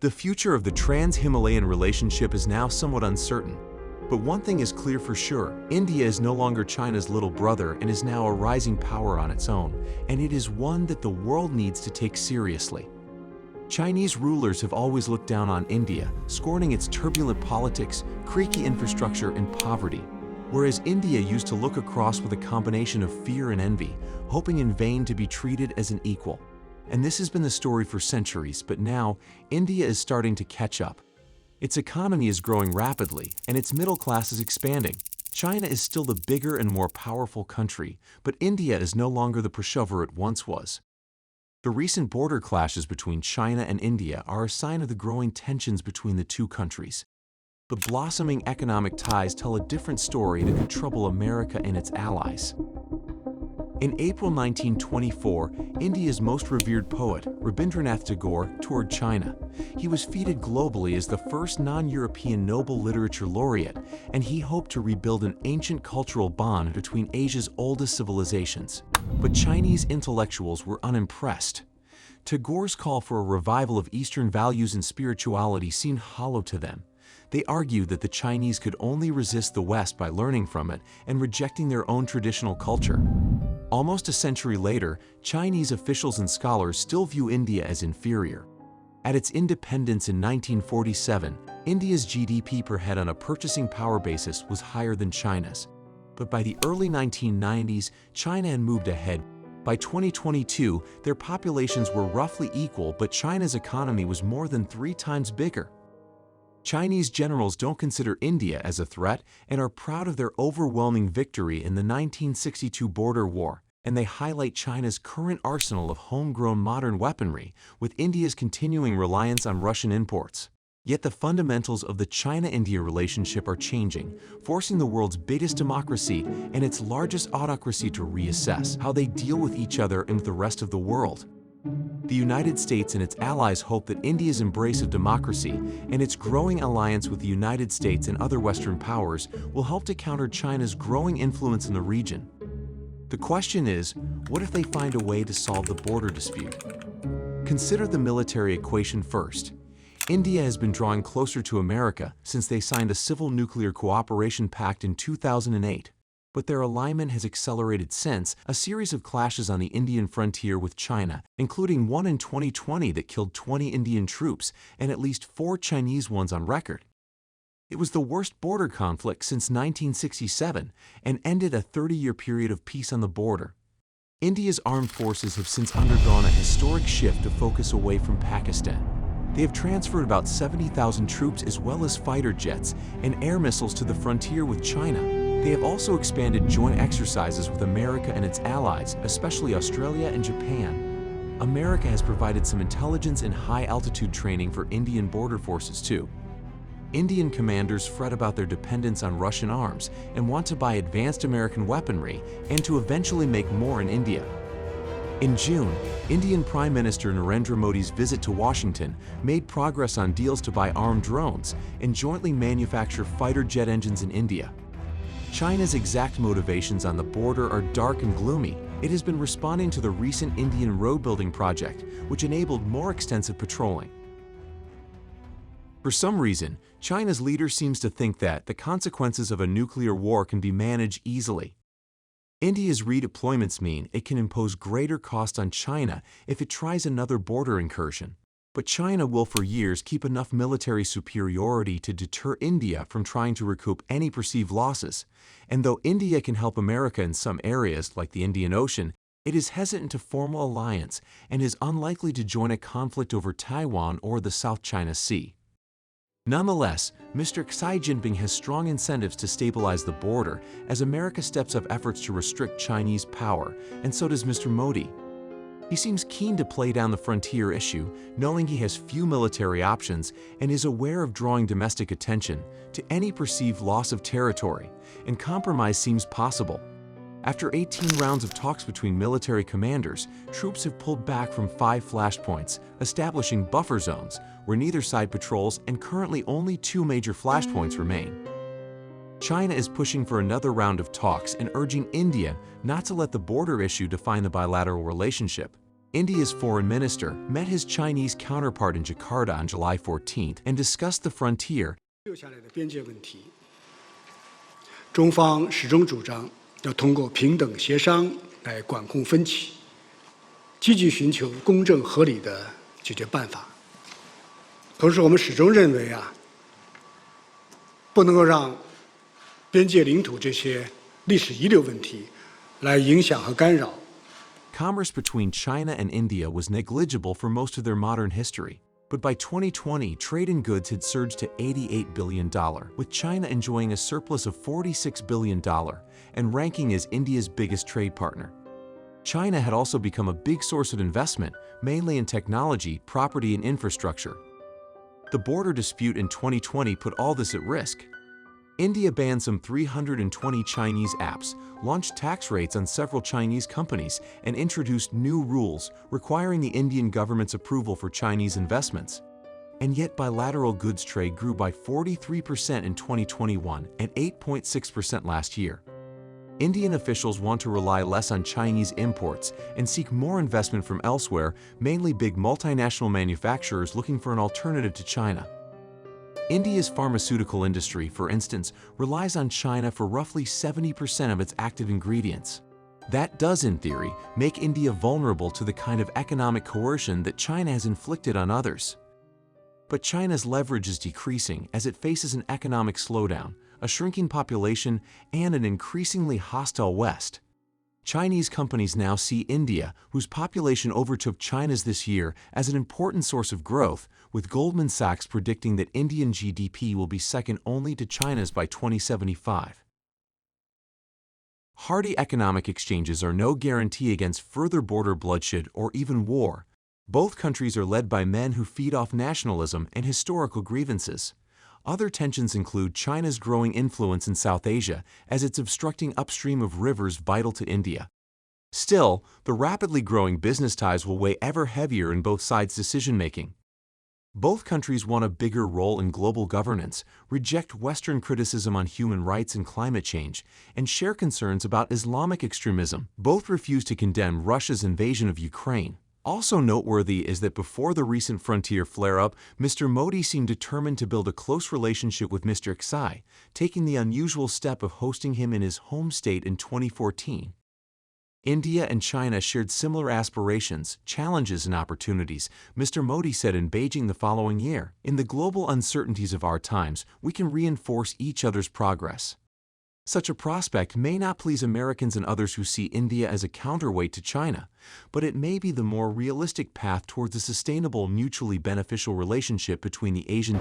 The future of the trans-Himalayan relationship is now somewhat uncertain. But one thing is clear for sure: India is no longer China's little brother and is now a rising power on its own, and it is one that the world needs to take seriously. Chinese rulers have always looked down on India, scorning its turbulent politics, creaky infrastructure, and poverty, whereas India used to look across with a combination of fear and envy, hoping in vain to be treated as an equal. And this has been the story for centuries, but now India is starting to catch up. Its economy is growing rapidly, and its middle class is expanding. China is still the bigger and more powerful country, but India is no longer the pushover it once was. The recent border clashes between China and India are a sign of the growing tensions between the two countries. But blossoming economic ties tell a different story that could trouble America and its allies. In April 1924, India's most revered poet, Rabindranath Tagore, toured China. He was feted globally as the first non-European Nobel Literature Laureate, and he hoped to rebuild an ancient cultural bond between Asia's oldest civilizations. But Chinese intellectuals were unimpressed. Tagore's call for a revival of Eastern values and spirituality seemed hollow to them. They argued that the Chinese could only resist the West by learning from it and rejecting their own traditional culture. Almost a century later, Chinese officials and scholars still view India as inferior. At its independence in 1947, India's GDP per head on a purchasing power basis was higher than China's. But by the early 1990s, China had moved ahead. By 2022, their populations were roughly equal, but China's economy was more than 3 times bigger. Chinese generals don't consider India as a threat and are proud of their overwhelming victory in the 1962 border war, and they highlight China's current arsenal of homegrown modern weaponry, with India's continuing reliance on Russian imports. Yet the fundamentals of the China-India relationship are changing, forcing the world's biggest democracy and its largest autocracy to reassess how they deal with each other and with the rest of the world. The United States and its allies hope that India's embrace of democracy and its growing alliance with the United States and other Western powers will help to counter China's growing influence in the region. The question is, what if they find a way to solve the border dispute? Consider the military equation first. India has been drawing closer to America since they signed a civil nuclear cooperation pact in 2008. But their alignment has accelerated since a series of clashes on the Indian frontier with China, including one in 2020 that killed 20 Indian troops and at least 4 Chinese ones on record. It was the worst border conflict since 1967 and ended a 30-year period of peace on the border. India's armed forces have since undergone a historic shift to focus away from Pakistan. They have transferred about 70,000 troops as well as fighter jets and air missiles to the frontier with China. They have also expanded joint exercises with America and its allies, especially Australia and Japan. America has provided some intelligence and high-altitude training for Indian border forces too. Indian commanders fret about their dependence on Russian arms and want to buy advanced American weaponry and to eventually make more in India. In June, Indian Prime Minister Narendra Modi's visit to Washington made progress on deals to buy armed drones and jointly manufacture fighter jet engines in India. China's exact motivations on the border are dark and gloomy. It has been responding to the recent Indian road-building project, which enabled more extensive patrolling. For some reason, China's leader seems to think that the consequences of a nuclear war can be managed easily. India's redeployments mean it can impose greater cost on China if it tries another border incursion. But China will for years keep enough military superiority to deter India from trying to recoup any perceived losses. And though India can help America in some areas, like the Indian Ocean, it is hesitant to form an alliance and is unlikely to join a conflict over Taiwan or the South China Sea. Nonetheless, Mr. Xi Jinping has strong incentives to stabilize the border as America steps up efforts to restrict Chinese power, and so does Mr. Modi. He seems keen to play down the frontier issue, knowing he has few military options and is aware of drawing domestic attention to any perceived loss of territory, and compromise seems possible. After 18 rounds of talks between military commanders, troops have pulled back from 5 flashpoints, establishing buffer zones where neither side patrols, and currently only 2 major flashpoints remain. China is pushing for another round of talks and urging India not to let the border issue define the bilateral relationship. India's foreign minister met his Chinese counterpart in Jakarta on July 14th and discussed the frontier. 留下来的边界问题，中方始终主张要通过平等协商来管控分歧，积极寻求公正合理的解决办法。同时，我们始终认为不能够让边界领土这些历史遗留问题来影响和干扰。 Commerce between China and India was negligible for most of their modern history. But by 2020, trade in goods had surged to $88 billion, with China enjoying a surplus of $46 billion and ranking as India's biggest trade partner. China had also become a big source of investment, mainly in technology, property, and infrastructure. The border dispute in 2020 put all this at risk. India banned some 320 Chinese apps, launched tax rates on several Chinese companies, and introduced new rules requiring the Indian government's approval for Chinese investments. And yet bilateral goods trade grew by 43% in 2021 and 8.6% last year. Indian officials want to rely less on Chinese imports and seek more investment from elsewhere, mainly big multinational manufacturers looking for an alternative to China. India's pharmaceutical industry, for instance, relies on China for roughly 70% of its active ingredients. That does, in theory, make India vulnerable to the kind of economic coercion that China has inflicted on others. But China's leverage is decreasing as it faces an economic slowdown, a shrinking population, and an increasingly hostile West. Chinese companies now see India, whose population overtook China's this year, as an important source of growth, with Goldman Sachs predicting that Indian GDP will be second only to China's by 2075. Hearty economic exchanges are no guarantee against further border bloodshed or even war. Both countries are led by men who feed off nationalism and historical grievances. Other tensions include China's growing influence in South Asia as it's obstructing upstream of rivers vital to India. Still, the rapidly growing business ties will weigh ever heavier in both sides' decision-making. Both countries want a bigger role in global governance, reject Western criticism on human rights and climate change, and share concerns about Islamic extremism. Both refuse to condemn Russia's invasion of Ukraine. Also noteworthy is that before the recent frontier flare-up, Mr. Modi seemed determined to build a close relationship with Mr. Xi, taking the unusual step of hosting him in his home state in 2014. India and China shared similar aspirations, challenges, and opportunities, Mr. Modi said in Beijing the following year. In the global uncertainties of our times, we can reinforce each other's progress. Such a prospect may not please Americans and others who see India as a counterweight to China, but it may be the more realistic path towards a sustainable, mutually beneficial relationship between the Asian